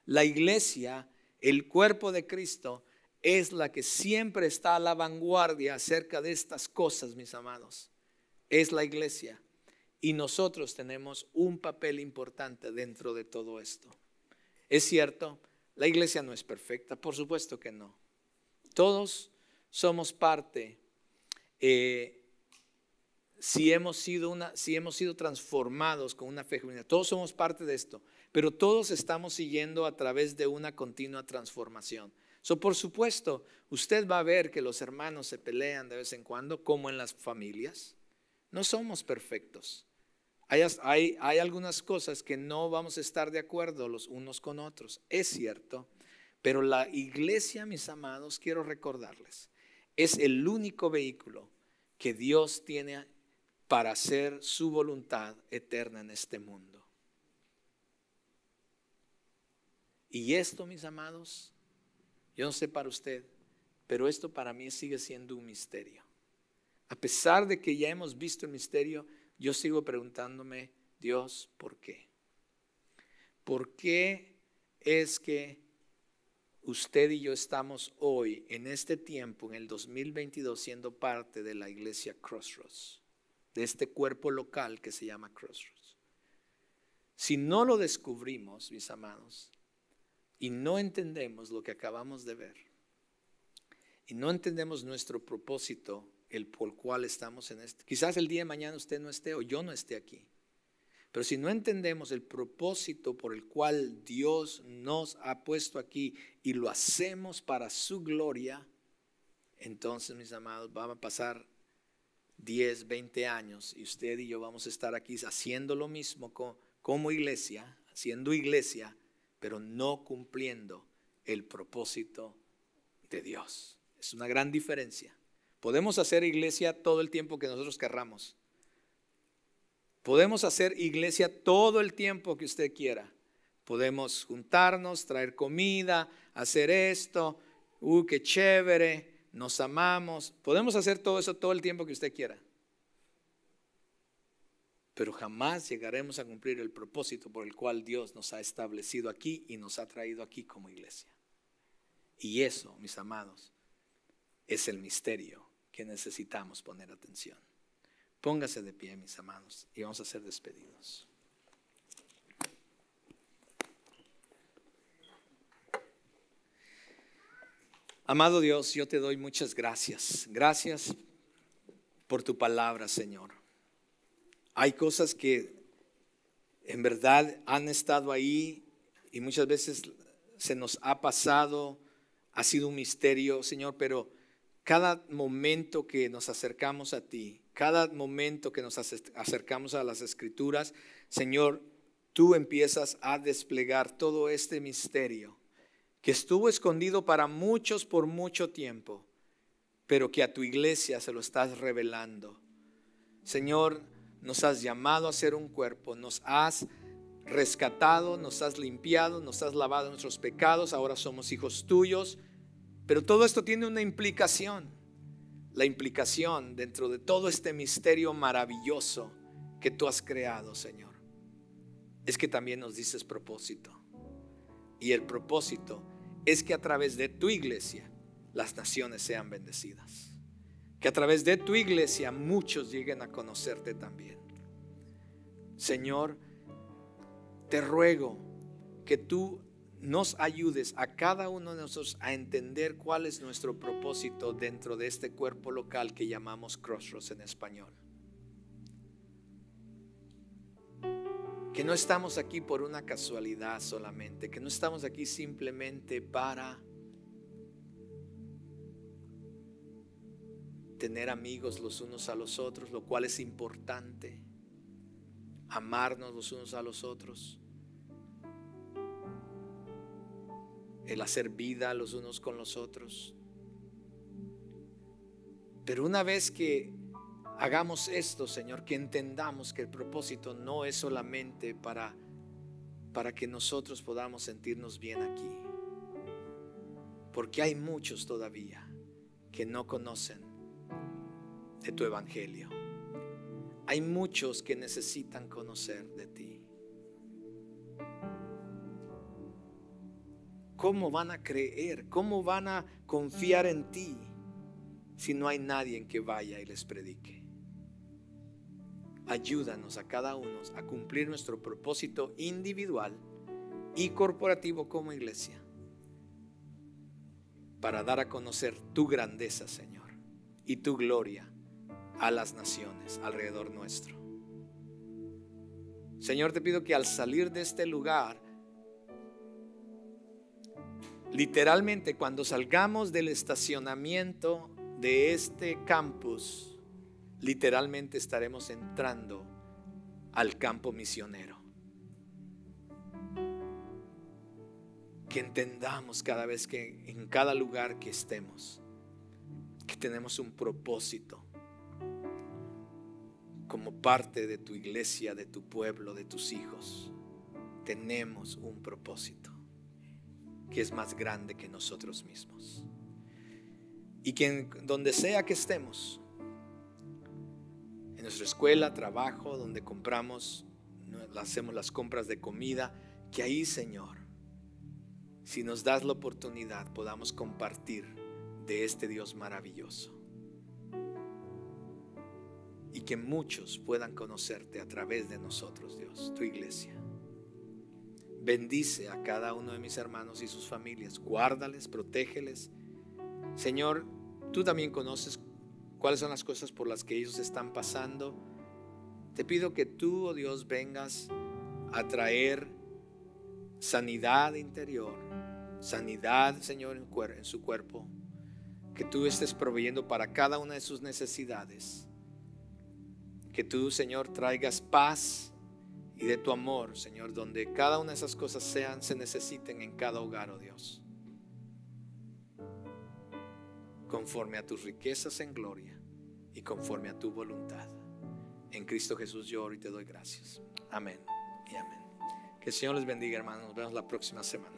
La iglesia, el cuerpo de Cristo, es la que siempre está a la vanguardia acerca de estas cosas, mis amados. Es la iglesia. Y nosotros tenemos un papel importante dentro de todo esto. Es cierto, la iglesia no es perfecta, por supuesto que no. Todos somos parte, si hemos sido transformados con una fe genuina, todos somos parte de esto, pero todos estamos siguiendo a través de una continua transformación. Por supuesto, usted va a ver que los hermanos se pelean de vez en cuando, como en las familias. No somos perfectos. Hay algunas cosas que no vamos a estar de acuerdo los unos con otros, es cierto, pero la iglesia, mis amados, quiero recordarles, es el único vehículo que Dios tiene para hacer su voluntad eterna en este mundo. Y esto, mis amados, yo no sé para usted, pero esto para mí sigue siendo un misterio. A pesar de que ya hemos visto el misterio, yo sigo preguntándome, Dios, ¿por qué? ¿Por qué es que usted y yo estamos hoy, en este tiempo, en el 2022, siendo parte de la iglesia Crossroads, de este cuerpo local que se llama Crossroads. Si no lo descubrimos, mis amados, y no entendemos lo que acabamos de ver, y no entendemos nuestro propósito, el por cual estamos en esto. Quizás el día de mañana usted no esté o yo no esté aquí. Pero si no entendemos el propósito por el cual Dios nos ha puesto aquí y lo hacemos para su gloria, entonces, mis amados, van a pasar 10, 20 años y usted y yo vamos a estar aquí haciendo lo mismo como iglesia, haciendo iglesia, pero no cumpliendo el propósito de Dios. Es una gran diferencia. Podemos hacer iglesia todo el tiempo que nosotros querramos. Podemos hacer iglesia todo el tiempo que usted quiera. Podemos juntarnos, traer comida, hacer esto. Qué chévere, nos amamos. Podemos hacer todo eso todo el tiempo que usted quiera. Pero jamás llegaremos a cumplir el propósito por el cual Dios nos ha establecido aquí y nos ha traído aquí como iglesia. Y eso, mis amados, es el misterio que necesitamos poner atención. Póngase de pie, mis amados, y vamos a ser despedidos. Amado Dios, yo te doy muchas gracias. Gracias por tu palabra, Señor. Hay cosas que en verdad han estado ahí y muchas veces se nos ha pasado, ha sido un misterio, Señor, pero cada momento que nos acercamos a ti, cada momento que nos acercamos a las Escrituras, Señor, tú empiezas a desplegar todo este misterio que estuvo escondido para muchos por mucho tiempo, pero que a tu iglesia se lo estás revelando. Señor, nos has llamado a ser un cuerpo, nos has rescatado, nos has limpiado, nos has lavado nuestros pecados, ahora somos hijos tuyos. Pero todo esto tiene una implicación. La implicación dentro de todo este misterio maravilloso que tú has creado, Señor, es que también nos dices propósito. Y el propósito es que a través de tu iglesia las naciones sean bendecidas. Que a través de tu iglesia muchos lleguen a conocerte también. Señor, te ruego que tú nos ayudes a cada uno de nosotros a entender cuál es nuestro propósito dentro de este cuerpo local que llamamos Crossroads en español. Que no estamos aquí por una casualidad solamente, que no estamos aquí simplemente para tener amigos los unos a los otros, lo cual es importante, amarnos los unos a los otros, el hacer vida los unos con los otros. Pero una vez que hagamos esto, Señor, que entendamos que el propósito no es solamente para que nosotros podamos sentirnos bien aquí, porque hay muchos todavía que no conocen de tu evangelio. Hay muchos que necesitan conocer de ti. ¿Cómo van a creer? ¿Cómo van a confiar en ti si no hay nadie en que vaya y les predique? Ayúdanos a cada uno a cumplir nuestro propósito individual y corporativo como iglesia, para dar a conocer tu grandeza, Señor, y tu gloria a las naciones alrededor nuestro. Señor, te pido que al salir de este lugar, literalmente cuando salgamos del estacionamiento de este campus, literalmente estaremos entrando al campo misionero. Que entendamos cada vez que en cada lugar que estemos, que tenemos un propósito como parte de tu iglesia, de tu pueblo, de tus hijos. Tenemos un propósito que es más grande que nosotros mismos. Y que donde sea que estemos, en nuestra escuela, trabajo, donde hacemos las compras de comida, que ahí, Señor, si nos das la oportunidad, podamos compartir de este Dios maravilloso. Y que muchos puedan conocerte a través de nosotros, Dios, tu iglesia. Bendice a cada uno de mis hermanos y sus familias. Guárdales, protégeles. Señor, tú también conoces cuáles son las cosas por las que ellos están pasando. Te pido que tú, oh Dios, vengas a traer sanidad interior, sanidad, Señor, en su cuerpo. Que tú estés proveyendo para cada una de sus necesidades. Que tú, Señor, traigas paz y de tu amor, Señor, donde cada una de esas cosas se necesiten en cada hogar, oh Dios. Conforme a tus riquezas en gloria y conforme a tu voluntad. En Cristo Jesús yo oro y te doy gracias. Amén y amén. Que el Señor les bendiga, hermanos. Nos vemos la próxima semana.